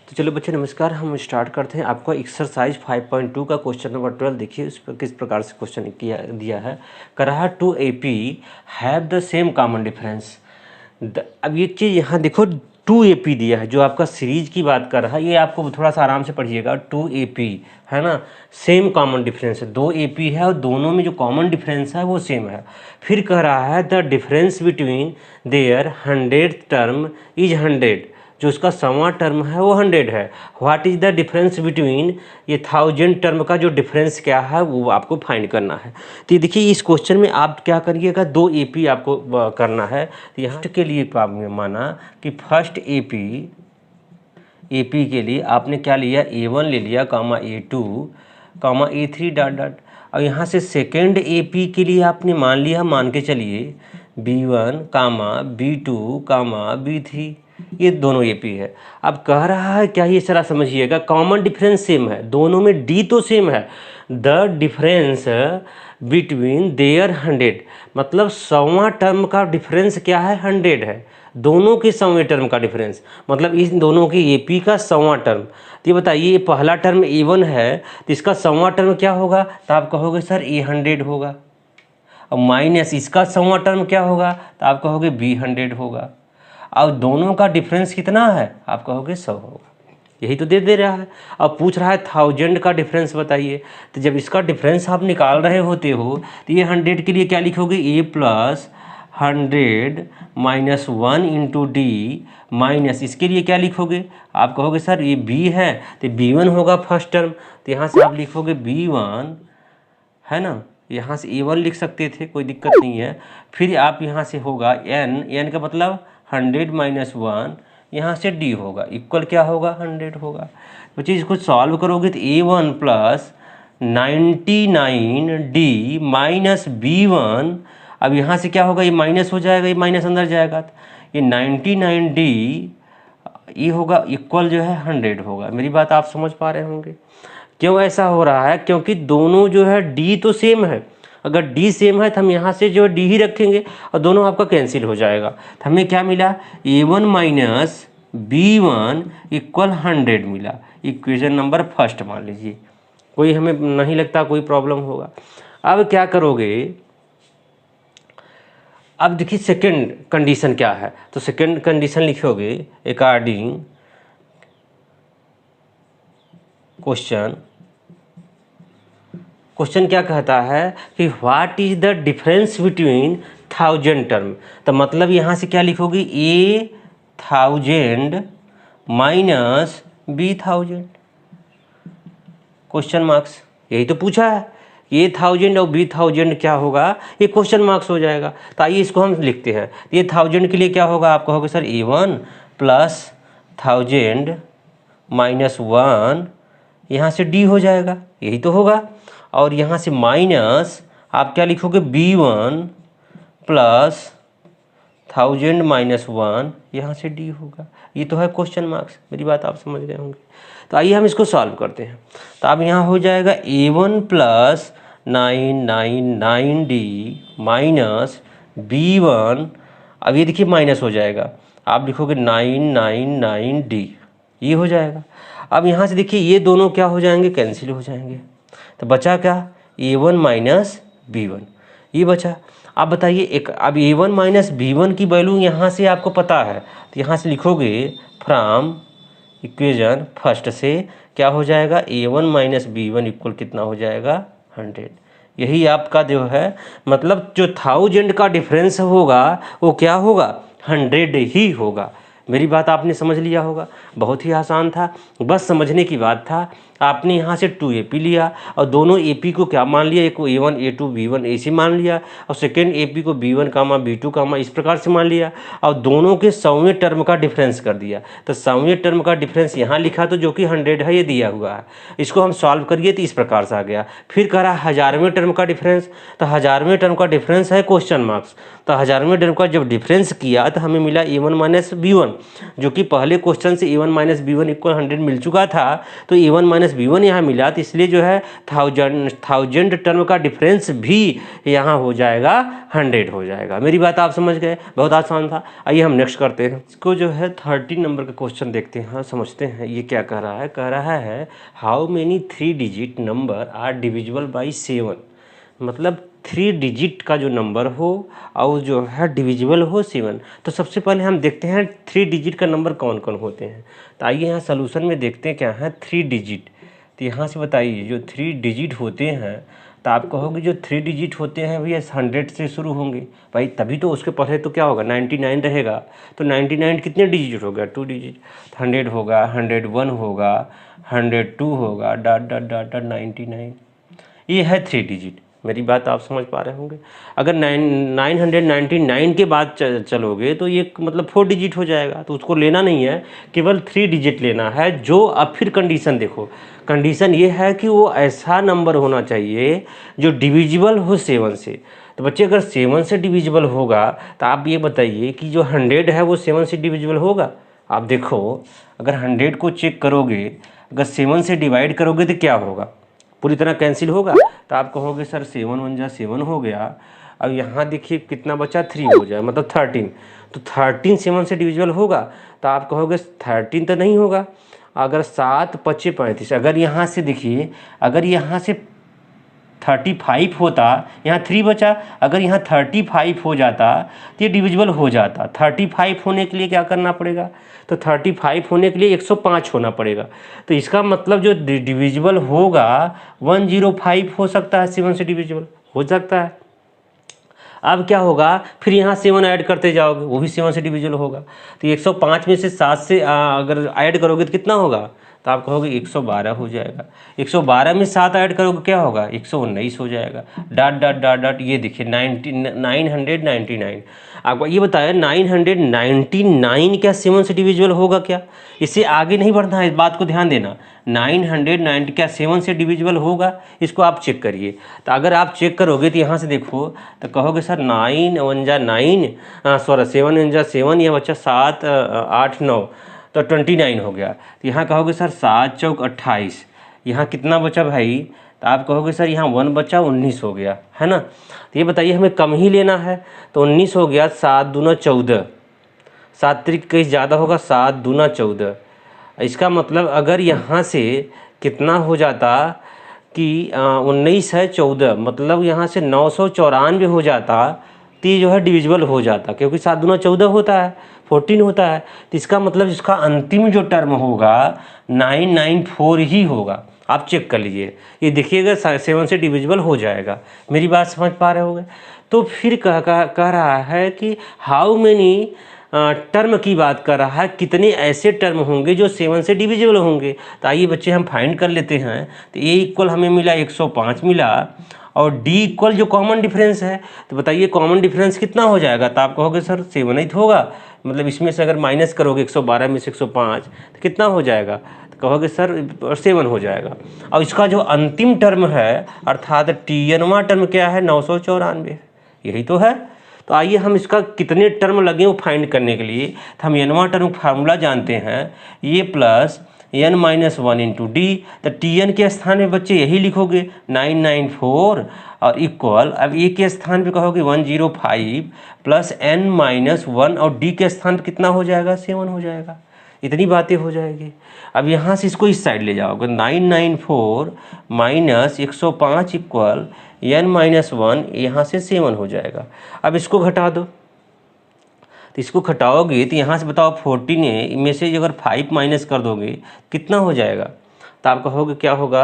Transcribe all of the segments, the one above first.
तो चलो बच्चे नमस्कार, हम स्टार्ट करते हैं। आपका एक्सरसाइज 5.2 का क्वेश्चन नंबर 12 देखिए। इस पर किस प्रकार से क्वेश्चन किया दिया है। कर रहा two AP have the same common difference. अब ये चीज़ यहाँ देखो 2AP दिया है, जो आपका सीरीज की बात कर रहा है। ये आपको थोड़ा सा आराम से पढ़िएगा। 2AP है ना, सेम कॉमन डिफरेंस है। 2AP है और दोनों में जो कॉमन डिफरेंस है वो सेम है। फिर कह रहा है the difference between their 100th term is 100, जो उसका 100वां टर्म है वो 100 है। What is the difference between, ये 1000 टर्म का जो डिफरेंस क्या है वो आपको फाइंड करना है। तो ये देखिए इस क्वेश्चन में आप क्या करिएगा, 2AP आपको करना है। तो यहाँ के लिए आपने माना कि फर्स्ट AP के लिए आपने क्या लिया, A1 ले लिया, कामा A2 कामा A3 डॉट डॉट। और यहाँ से सेकेंड AP के लिए आपने मान लिया, मान के चलिए B1 कामा B2 कामा B3, ये दोनों AP है। अब कह रहा है क्या, ये सारा समझिएगा, कॉमन डिफरेंस सेम है दोनों में, D तो सेम है। द डिफरेंस बिटवीन देयर 100, मतलब 100वां टर्म का डिफरेंस क्या है, 100 है। दोनों के 100वें टर्म का डिफरेंस, मतलब इन दोनों के AP का 100वां टर्म। तो ये बताइए, ये पहला टर्म A1 है तो इसका 100वां टर्म क्या होगा, तो आप कहोगे सर A100 होगा। और माइनस इसका 100वां टर्म क्या होगा, तो आप कहोगे B100 होगा। और दोनों का डिफरेंस कितना है, आप कहोगे 100 होगा। यही तो दे रहा है। अब पूछ रहा है 1000 का डिफरेंस बताइए। तो जब इसका डिफरेंस आप निकाल रहे होते हो तो ये 100 के लिए क्या लिखोगे, A plus 100 minus 1 into D minus, इसके लिए क्या लिखोगे, आप कहोगे सर ये B है तो B1 होगा फर्स्ट टर्म। तो यहाँ से आप लिखोगे B1 है ना, यहाँ से A1 लिख सकते थे, कोई दिक्कत नहीं है। फिर आप यहाँ से होगा n का मतलब 100 माइनस 1, यहाँ से D होगा, इक्वल क्या होगा, 100 होगा। बच्चे इसको सॉल्व करोगे तो A1 plus 99D minus B1, अब यहाँ से क्या होगा, ये माइनस हो जाएगा, ये माइनस अंदर जाएगा तो ये 99D ये होगा इक्वल जो है 100 होगा। मेरी बात आप समझ पा रहे होंगे। क्यों ऐसा हो रहा है, क्योंकि दोनों जो है D तो सेम है। अगर D सेम है तो हम यहाँ से जो D ही रखेंगे और दोनों आपका कैंसिल हो जाएगा। तो हमें क्या मिला, A1 माइनस B1 इक्वल 100 मिला। इक्वेशन नंबर फर्स्ट मान लीजिए, कोई हमें नहीं लगता कोई प्रॉब्लम होगा। अब क्या करोगे, अब देखिए सेकंड कंडीशन क्या है। तो सेकंड कंडीशन लिखोगे अकॉर्डिंग क्वेश्चन क्या कहता है कि what is the difference between 1000 term. तो मतलब यहाँ से क्या लिखोगे, A1000 minus B1000 question marks. यही तो पूछा है, A1000 और B1000 क्या होगा, ये क्वेश्चन मार्क्स हो जाएगा। तो आइए इसको हम लिखते हैं। ये 1000 के लिए क्या होगा, आप कहोगे सर A1 प्लस 1000 माइनस 1, यहाँ से D हो जाएगा, यही तो होगा। और यहाँ से माइनस आप क्या लिखोगे, B1 प्लस 1000 माइनस 1, यहाँ से D होगा। ये तो है क्वेश्चन मार्क्स। मेरी बात आप समझ रहे होंगे। तो आइए हम इसको सॉल्व करते हैं। तो अब यहाँ हो जाएगा A1 plus 999D minus B1, अब ये देखिए माइनस हो जाएगा, आप लिखोगे 999D, ये हो जाएगा। अब यहाँ से देखिए ये दोनों क्या हो जाएंगे, कैंसिल हो जाएंगे। तो बचा क्या, A1 माइनस B1, ये बचा। आप बताइए एक, अब A1 माइनस B1 की वैल्यू यहाँ से आपको पता है, तो यहाँ से लिखोगे फ्रॉम इक्वेशन फर्स्ट से क्या हो जाएगा, A1 माइनस B1 इक्वल कितना हो जाएगा, 100। यही आपका जो है मतलब जो 1000 का डिफरेंस होगा वो क्या होगा, 100 ही होगा। मेरी बात आपने समझ लिया होगा। बहुत ही आसान था, बस समझने की बात था। आपने यहाँ से 2AP लिया और दोनों AP को क्या मान लिया, एक को A1 A2 B1 ऐसे मान लिया, और सेकेंड AP को B1 कामा B2 कामा इस प्रकार से मान लिया, और दोनों के 100वें टर्म का डिफरेंस कर दिया। तो 100वें टर्म का डिफरेंस यहाँ लिखा तो जो कि 100 है, ये दिया हुआ है। इसको हम सॉल्व करिए तो इस प्रकार से आ गया। फिर कह रहा 1000वें टर्म का डिफरेंस, तो 1000वें टर्म का डिफरेंस है क्वेश्चन मार्क्स। तो 1000वें टर्म का जब डिफरेंस किया तो हमें मिला A1 माइनस B1, जो कि पहले क्वेश्चन से A1 माइनस B1 इक्वल 100 मिल चुका था। तो A1 माइनस माइनस B1 यहाँ मिला, तो इसलिए जो है थाउजेंड टर्म का डिफरेंस भी यहाँ हो जाएगा 100 हो जाएगा। मेरी बात आप समझ गए, बहुत आसान था। आइए हम नेक्स्ट करते हैं। इसको जो है 13 नंबर का क्वेश्चन देखते हैं, समझते हैं ये क्या कह रहा है। कह रहा है how many 3 digit number are divisible by 7, मतलब 3 डिजिट का जो नंबर हो और जो है डिविजिबल हो 7। तो सबसे पहले हम देखते हैं 3 डिजिट का नंबर कौन कौन होते हैं। तो आइए यहाँ सॉल्यूशन में देखते हैं क्या है 3 डिजिट। तो यहाँ से बताइए जो 3 डिजिट होते हैं, तो आप कहोगे जो 3 डिजिट होते हैं भैया 100 से शुरू होंगे भाई, तभी तो उसके पहले तो क्या होगा 99 रहेगा। तो 99 कितने डिजिट हो गया 2 डिजिट, 100 होगा, 101 होगा, 102 होगा, डॉट डॉट डॉट डॉट 99। ये है 3 डिजिट। मेरी बात आप समझ पा रहे होंगे। अगर 999 के बाद चलोगे तो ये मतलब 4 डिजिट हो जाएगा, तो उसको लेना नहीं है, केवल 3 डिजिट लेना है। जो अब फिर कंडीशन देखो, कंडीशन ये है कि वो ऐसा नंबर होना चाहिए जो डिविजिबल हो 7 से। तो बच्चे अगर 7 से डिविजिबल होगा तो आप ये बताइए कि जो 100 है वो 7 से डिविजिबल होगा। आप देखो अगर 100 को चेक करोगे, अगर 7 से डिवाइड करोगे तो क्या होगा, पूरी तरह कैंसिल होगा। तो आप कहोगे सर 7 1 जा 7 हो गया। अब यहाँ देखिए कितना बचा 3 हो जाए, मतलब 13। तो 13 7 से डिविजिबल होगा। तो आप कहोगे 13 तो नहीं होगा। अगर 7 5 35, अगर यहाँ से देखिए, अगर यहाँ से 35 होता, यहाँ 3 बचा, अगर यहाँ 35 हो जाता तो ये डिविजिबल हो जाता। 35 होने के लिए क्या करना पड़ेगा, तो 35 होने के लिए 105 होना पड़ेगा। तो इसका मतलब जो डिविजिबल होगा 105 हो सकता है, 7 से डिविजिबल हो सकता है। अब क्या होगा, फिर यहाँ 7 ऐड करते जाओगे, वो भी 7 से डिविजिबल होगा। तो 105 में से 7 से अगर ऐड करोगे तो कितना होगा, तो आप कहोगे 112 हो जाएगा। 112 में 7 ऐड करोगे क्या होगा, 119 हो जाएगा। डॉट डॉट डॉट डॉट ये देखिए 999। आपको ये बताया 999 क्या 7 से डिविजिबल होगा क्या, इससे आगे नहीं बढ़ना है, इस बात को ध्यान देना। 990 क्या 7 से डिविजिबल होगा, इसको आप चेक करिए। तो अगर आप चेक करोगे तो यहाँ से देखो, तो कहोगे सर 9 1 जा 9, सॉरी 7 1 जा 7, यह बच्चा 7 8 9, तो 29 हो गया। तो यहाँ कहोगे सर 7 चौक 28, यहाँ कितना बचा भाई, तो आप कहोगे सर यहाँ 1 बचा 19 हो गया, है ना। तो ये बताइए हमें कम ही लेना है, तो 19 हो गया। 7 दूना 14, 7 त्रिक कहीं ज़्यादा होगा, 7 दूना 14। इसका मतलब अगर यहाँ से कितना हो जाता कि 19 है 14, मतलब यहाँ से 994 हो जाता, तो ये जो है डिविजिबल हो जाता, क्योंकि 7 दूना 14 होता है, 14 होता है। तो इसका मतलब इसका अंतिम जो टर्म होगा 994 ही होगा। आप चेक कर लीजिए, ये देखिएगा 7 से डिविजिबल हो जाएगा। मेरी बात समझ पा रहे होंगे। तो फिर कह रहा है कि हाउ मेनी टर्म की बात कर रहा है, कितने ऐसे टर्म होंगे जो 7 से डिविजिबल होंगे। तो आइए बच्चे हम फाइंड कर लेते हैं। तो ए इक्वल हमें मिला 105 मिला, और डी इक्वल जो कॉमन डिफरेंस है, तो बताइए कॉमन डिफरेंस कितना हो जाएगा। तो आप कहोगे सर 7 ही होगा, मतलब इसमें से अगर माइनस करोगे 112 में से 105 तो कितना हो जाएगा, तो कहोगे सर 7 हो जाएगा। और इसका जो अंतिम टर्म है अर्थात TN टर्म क्या है 994, यही तो है। तो आइए हम इसका कितने टर्म लगे वो फाइंड करने के लिए, तो हम n टर्म फार्मूला जानते हैं, ये प्लस n-1 इंटू डी। तो TN के स्थान में बच्चे यही लिखोगे 994, और इक्वल अब ए के स्थान पे कहोगे 105 प्लस n-1, और डी के स्थान पे कितना हो जाएगा 7 हो जाएगा। इतनी बातें हो जाएगी। अब यहाँ से इसको इस साइड ले जाओगे, 994 माइनस 105 इक्वल n-1, यहाँ से 7 हो जाएगा। अब इसको घटा दो, तो इसको घटाओगे तो यहाँ से बताओ 14 में से अगर 5 माइनस कर दोगे कितना हो जाएगा, तो आप कहोगे क्या होगा,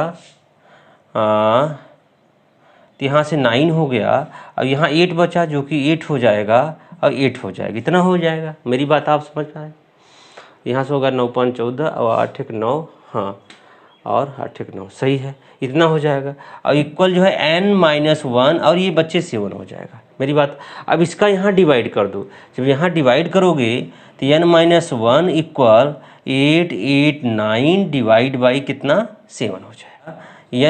तो यहाँ से 9 हो गया, अब यहाँ 8 बचा जो कि 8 हो जाएगा, और 8 हो जाएगा, इतना हो जाएगा। मेरी बात आप समझ पाए। यहाँ से होगा 9 14 और 8 1 9, हाँ, और 8 1 9 सही है, इतना हो जाएगा। और इक्वल जो है n-1, और ये बच्चे 7 हो जाएगा। मेरी बात, अब इसका यहाँ डिवाइड कर दो। जब यहाँ डिवाइड करोगे तो n-1 इक्वल 8 8 9 डिवाइड बाई कितना 7 हो जाएगा।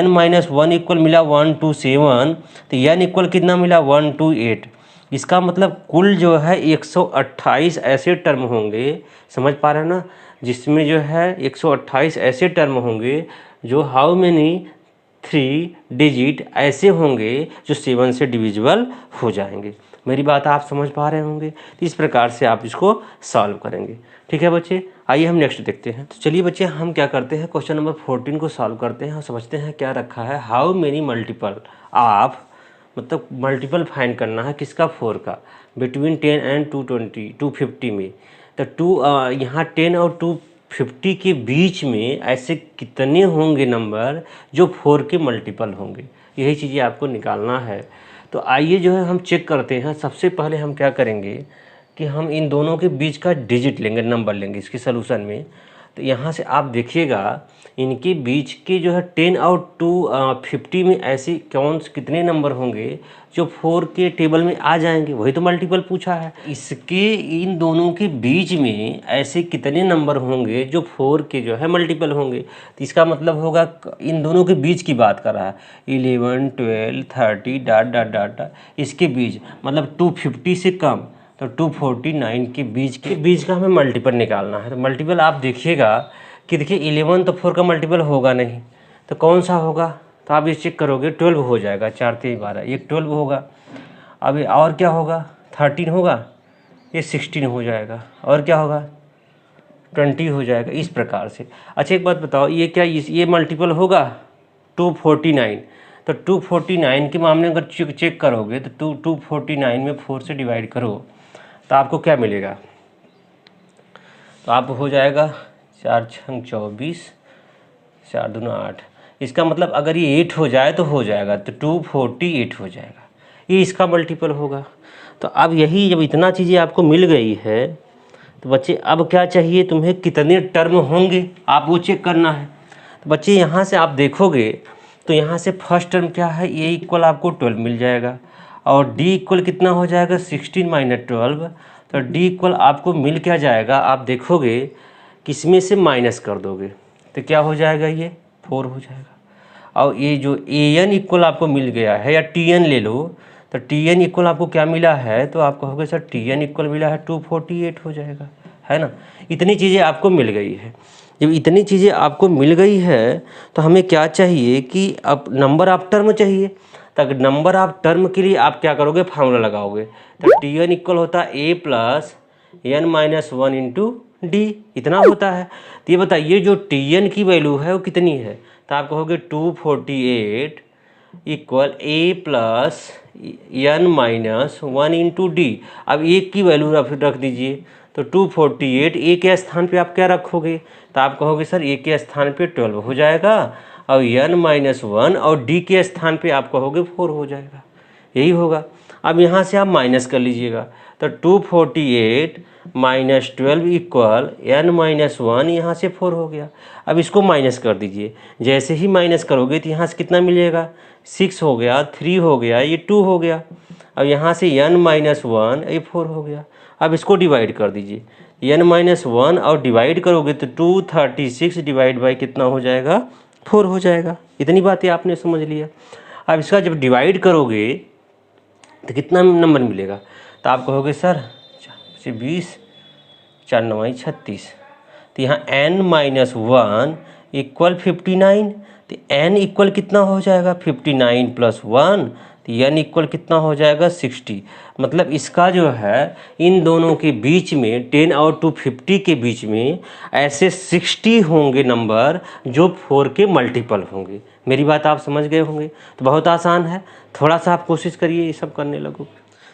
n-1 इक्वल मिला 1 2 7, तो n इक्वल कितना मिला 1 2 8। इसका मतलब कुल जो है 128 ऐसे टर्म होंगे, समझ पा रहे हैं ना, जिसमें जो है 128 ऐसे टर्म होंगे जो हाउ मेनी 3 डिजिट ऐसे होंगे जो 7 से डिविजिबल हो जाएंगे। मेरी बात आप समझ पा रहे होंगे। तो इस प्रकार से आप इसको सॉल्व करेंगे। ठीक है बच्चे, आइए हम नेक्स्ट देखते हैं। तो चलिए बच्चे, हम क्या करते हैं, क्वेश्चन नंबर 14 को सॉल्व करते हैं और समझते हैं क्या रखा है। हाउ मेनी मल्टीपल ऑफ, मतलब मल्टीपल फाइंड करना है किसका, 4 का, बिटवीन 10 एंड 250 में। तो यहाँ 10 और 250 के बीच में ऐसे कितने होंगे नंबर जो 4 के मल्टीपल होंगे, यही चीज़ें आपको निकालना है। तो आइए जो है हम चेक करते हैं। सबसे पहले हम क्या करेंगे कि हम इन दोनों के बीच का डिजिट लेंगे, नंबर लेंगे इसके सलूशन में। तो यहाँ से आप देखिएगा इनके बीच के जो है 10 और 250 में ऐसे कितने नंबर होंगे जो 4 के टेबल में आ जाएंगे, वही तो मल्टीपल पूछा है। इसके इन दोनों के बीच में ऐसे कितने नंबर होंगे जो 4 के जो है मल्टीपल होंगे। तो इसका मतलब होगा इन दोनों के बीच की बात कर रहा है, 11, 12, 30 डॉट डॉट डॉट, इसके बीच मतलब 250 से कम, तो 249 के बीच का हमें मल्टीपल निकालना है। तो मल्टीपल आप देखिएगा कि देखिए 11 तो 4 का मल्टीपल होगा नहीं, तो कौन सा होगा, तो आप ये चेक करोगे 12 हो जाएगा, 4 3 12, ये 12 होगा। अब और क्या होगा, 13 होगा, ये 16 हो जाएगा, और क्या होगा 20 हो जाएगा, इस प्रकार से। अच्छा एक बात बताओ, ये क्या ये मल्टीपल होगा 249, तो 249 के मामले में अगर चेक करोगे तो 249 में 4 से डिवाइड करो तो आपको क्या मिलेगा, तो आप हो जाएगा 4 छंग 24, 4 दूना 8। इसका मतलब अगर ये 8 हो जाए तो हो जाएगा, तो 248 हो जाएगा, ये इसका मल्टीपल होगा। तो अब यही जब इतना चीज़ें आपको मिल गई है तो बच्चे अब क्या चाहिए तुम्हें, कितने टर्म होंगे आप वो चेक करना है। तो बच्चे यहाँ से आप देखोगे तो यहाँ से फर्स्ट टर्म क्या है, ए इक्वल आपको 12 मिल जाएगा, और डी इक्वल कितना हो जाएगा 16 माइनस 12। तो डी इक्वल आपको मिल क्या जाएगा, आप देखोगे किसमें से माइनस कर दोगे तो क्या हो जाएगा, ये 4 हो जाएगा। और ये जो ए एन इक्वल आपको मिल गया है, या टी एन ले लो, तो टी एन इक्वल आपको क्या मिला है, तो आप कहोगे सर टी एन इक्वल मिला है 248 हो जाएगा, है ना। इतनी चीज़ें आपको मिल गई है। जब इतनी चीज़ें आपको मिल गई है तो हमें क्या चाहिए कि अब नंबर ऑफ टर्म चाहिए। तो नंबर ऑफ टर्म के लिए आप क्या करोगे, फार्मूला लगाओगे। तो टी एन इक्वल होता है a plus n minus 1 into d, इतना होता है। तो ये बताइए जो टी एन की वैल्यू है वो कितनी है, तो आप कहोगे 248 equal a plus n minus 1 into d. अब एक की वैल्यू रख दीजिए, तो 248 ए के स्थान पे आप क्या रखोगे, तो आप कहोगे सर ए के स्थान पे 12 हो जाएगा, और एन माइनस 1 और डी के स्थान पे आप कहोगे 4 हो जाएगा, यही होगा। अब यहाँ से आप माइनस कर लीजिएगा, तो 248 माइनस 12 इक्वल एन माइनस 1, यहाँ से 4 हो गया। अब इसको माइनस कर दीजिए, जैसे ही माइनस करोगे तो यहाँ से कितना मिलेगा, 6 हो गया, 3 हो गया, ये 2 हो गया। अब यहाँ से एन माइनस 1, ये 4 हो गया। अब इसको डिवाइड कर दीजिए, एन माइनस 1 और डिवाइड करोगे तो 236 डिवाइड बाई कितना हो जाएगा, 4 हो जाएगा। इतनी बातें आपने समझ लिया। अब इसका जब डिवाइड करोगे तो कितना नंबर मिलेगा, तो आप कहोगे सर 20, 4 9 36, तो यहाँ n माइनस 1 इक्वल 59, तो n इक्वल कितना हो जाएगा 59 प्लस 1, तो n इक्वल कितना हो जाएगा 60। मतलब इसका जो है इन दोनों के बीच में 10 और 250 के बीच में ऐसे 60 होंगे नंबर जो 4 के मल्टीपल होंगे। मेरी बात आप समझ गए होंगे। तो बहुत आसान है, थोड़ा सा आप कोशिश करिए ये सब करने लगो।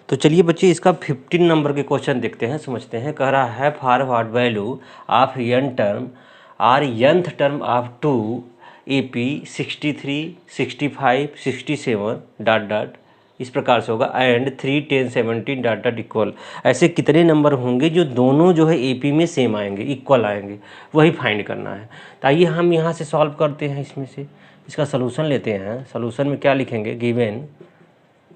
तो चलिए बच्चे इसका 15 नंबर के क्वेश्चन देखते हैं, समझते हैं। कह रहा है for what value of n term are nth term of 2 AP 63 65 67 dot dot, इस प्रकार से होगा, एंड 3 10 17 डॉट डॉट इक्वल। ऐसे कितने नंबर होंगे जो दोनों जो है AP में सेम आएंगे, इक्वल आएंगे, वही फाइंड करना है। तो आइए हम यहाँ से सॉल्व करते हैं। इसमें से इसका सलूशन लेते हैं। सलूशन में क्या लिखेंगे, गिवन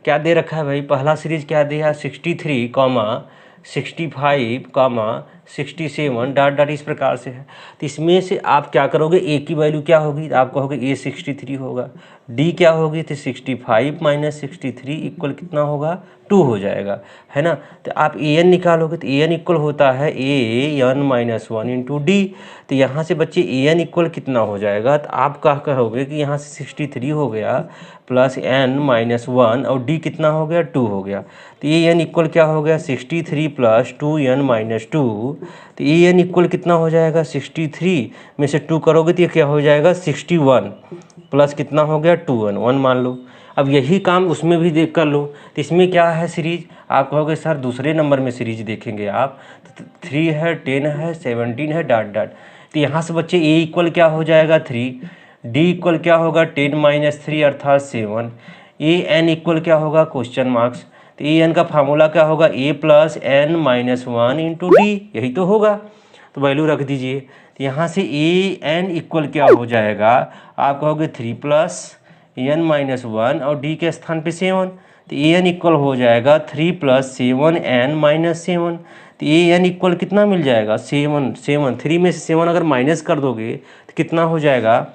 क्या दे रखा है भाई, पहला सीरीज क्या दिया है 63, 65, 67 डॉट डॉट इस प्रकार से है। तो इसमें से आप क्या करोगे, ए की वैल्यू क्या होगी, तो आप कहोगे ए 63 होगा, डी क्या होगी, तो 65 माइनस 63 इक्वल कितना होगा, 2 हो जाएगा, है ना। तो आप ए एन निकालोगे तो ए एन इक्वल होता है A N minus 1 into D. तो यहाँ से बच्चे ए एन इक्वल कितना हो जाएगा, तो आप क्या कहोगे कि यहाँ से 63 हो गया प्लस एन माइनस 1 और डी कितना हो गया, 2 हो गया। तो ए एन इक्वल क्या हो गया, 63 प्लस 2n माइनस 2। तो ए एन इक्वल कितना हो जाएगा, 63 में से 2 करोगे तो ये क्या हो जाएगा, 61 प्लस कितना हो गया, 2n 1 मान लो। अब यही काम उसमें भी देख कर लो। तो इसमें क्या है सीरीज, आप कहोगे सर दूसरे नंबर में सीरीज देखेंगे आप, तो 3 है, 10 है, 17 है, डॉट डॉट। तो यहाँ से बच्चे ए इक्वल क्या हो जाएगा, 3, डी इक्वल क्या होगा, 10 माइनस 3 अर्थात 7, ए एन इक्वल क्या होगा, क्वेश्चन मार्क्स। तो ए एन का फार्मूला क्या होगा, a plus n minus 1 into d, यही तो होगा। तो वैल्यू रख दीजिए। तो यहाँ से ए एन इक्वल क्या हो जाएगा, आप कहोगे 3 प्लस एन माइनस 1 और डी के स्थान पे 7। तो ए एन इक्वल हो जाएगा 3 प्लस 7 एन माइनस 7। तो ए एन इक्वल कितना मिल जाएगा, 7 3 में से 7 अगर माइनस कर दोगे तो कितना हो जाएगा,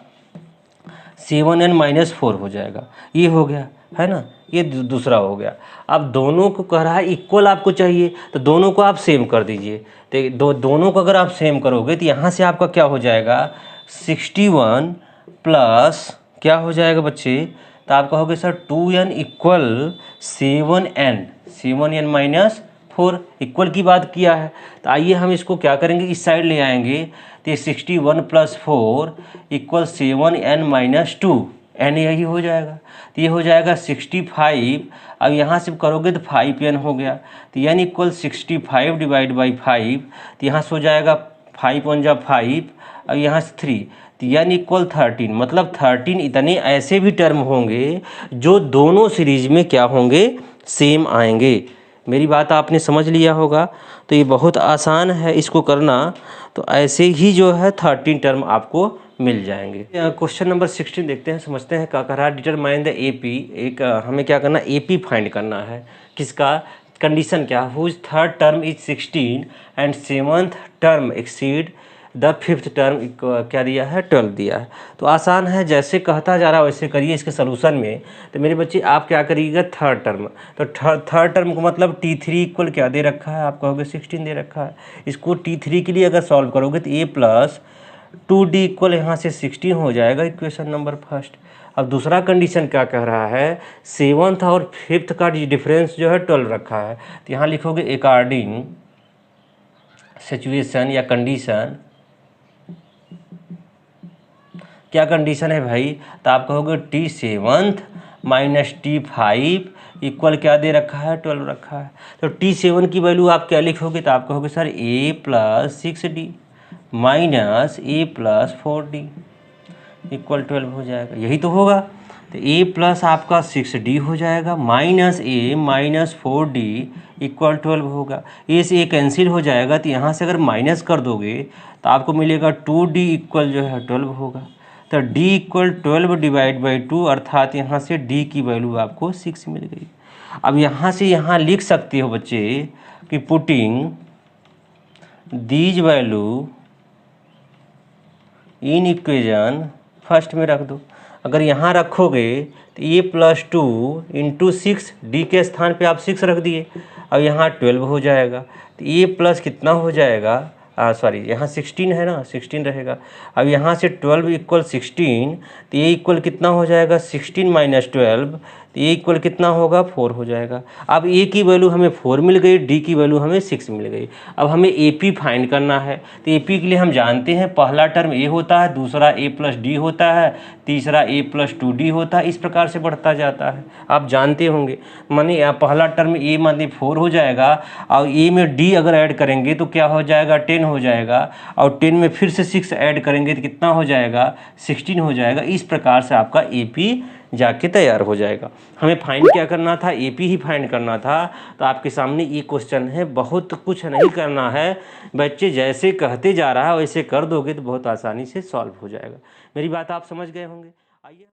7n माइनस 4 हो जाएगा। ये हो गया, है ना, ये दूसरा हो गया। अब दोनों को कह रहा है इक्वल आपको चाहिए, तो दोनों को आप सेम कर दीजिए। तो दोनों को अगर आप सेम करोगे तो यहाँ से आपका क्या हो जाएगा, 61 प्लस क्या हो जाएगा बच्चे, तो आप कहोगे sir 2n equal 7n minus 4 equal की बात किया है। तो आइए हम इसको क्या करेंगे, इस साइड ले आएंगे। तो 61 plus 4 equal 7n minus 2, N यही हो जाएगा। तो ये हो जाएगा 65। अब यहाँ से करोगे तो 5n हो गया। तो n इक्वल 65 डिवाइड बाई 5। तो यहाँ से हो जाएगा 5 1 जा 5 और यहाँ से 3। तो n इक्वल 13, मतलब 13 इतने ऐसे भी टर्म होंगे जो दोनों सीरीज में क्या होंगे, सेम आएंगे। मेरी बात आपने समझ लिया होगा। तो ये बहुत आसान है इसको करना। तो ऐसे ही जो है 13 टर्म आपको मिल जाएंगे। क्वेश्चन नंबर 16 देखते हैं, समझते हैं क्या कर रहा है। डिटरमाइन द एपी, एक हमें क्या करना, एपी फाइंड करना है। किसका, कंडीशन क्या, whose third term is 16 and 7th term exceed the 5th term क्या दिया है, 12 दिया है। तो आसान है, जैसे कहता जा रहा है वैसे करिए इसके सलूशन में। तो मेरे बच्चे आप क्या करिएगा, थर्ड टर्म, तो थर्ड टर्म को मतलब T3 इक्वल क्या दे रखा है, आप कहोगे 16 दे रखा है। इसको T3 के लिए अगर सॉल्व करोगे तो a प्लस 2d इक्वल यहाँ से 16 हो जाएगा, इक्वेशन नंबर फर्स्ट। अब दूसरा कंडीशन क्या कह रहा है, 7th और 5th का डिफरेंस जो है 12 रखा है। तो यहाँ लिखोगे अकॉर्डिंग सिचुएशन या कंडीशन, क्या कंडीशन है भाई, तो आप कहोगे T7 माइनस T5 इक्वल क्या दे रखा है, 12 रखा है। तो T7 की वैल्यू आप क्या लिखोगे, तो आप कहोगे sir a plus 6d minus a plus 4d equal 12 हो जाएगा, यही तो होगा। तो a प्लस आपका 6d हो जाएगा minus a minus 4d equal 12 होगा। a से a कैंसिल हो जाएगा, तो यहाँ से अगर माइनस कर दोगे तो आपको मिलेगा 2d इक्वल जो है 12 होगा। तो d इक्वल 12 डिवाइड बाई 2, अर्थात यहाँ से d की वैल्यू आपको 6 मिल गई। अब यहाँ से यहाँ लिख सकते हो बच्चे कि putting these value in equation first में रख दो। अगर यहाँ रखोगे तो a प्लस 2 इंटू 6, डी के स्थान पे आप 6 रख दिए, अब यहाँ 12 हो जाएगा। तो a प्लस कितना हो जाएगा, सॉरी यहाँ 16 है ना, 16 रहेगा। अब यहाँ से 12 इक्वल 16, तो ये इक्वल कितना हो जाएगा, 16 माइनस 12, तो ये इक्वल कितना होगा, 4 हो जाएगा। अब a की वैल्यू हमें 4 मिल गई, d की वैल्यू हमें 6 मिल गई। अब हमें AP फाइंड करना है। तो AP के लिए हम जानते हैं पहला टर्म a होता है, दूसरा a प्लस डी होता है, तीसरा a प्लस 2d होता है, इस प्रकार से बढ़ता जाता है, आप जानते होंगे। माने पहला टर्म a माने 4 हो जाएगा, और a में d अगर ऐड करेंगे तो क्या हो जाएगा, 10 हो जाएगा, और 10 में फिर से 6 ऐड करेंगे तो कितना हो जाएगा, 16 हो जाएगा। इस प्रकार से आपका AP जाके तैयार हो जाएगा। हमें फाइंड क्या करना था, AP ही फाइंड करना था। तो आपके सामने ये क्वेश्चन है, बहुत कुछ नहीं करना है बच्चे, जैसे कहते जा रहा है वैसे कर दोगे तो बहुत आसानी से सॉल्व हो जाएगा। मेरी बात आप समझ गए होंगे।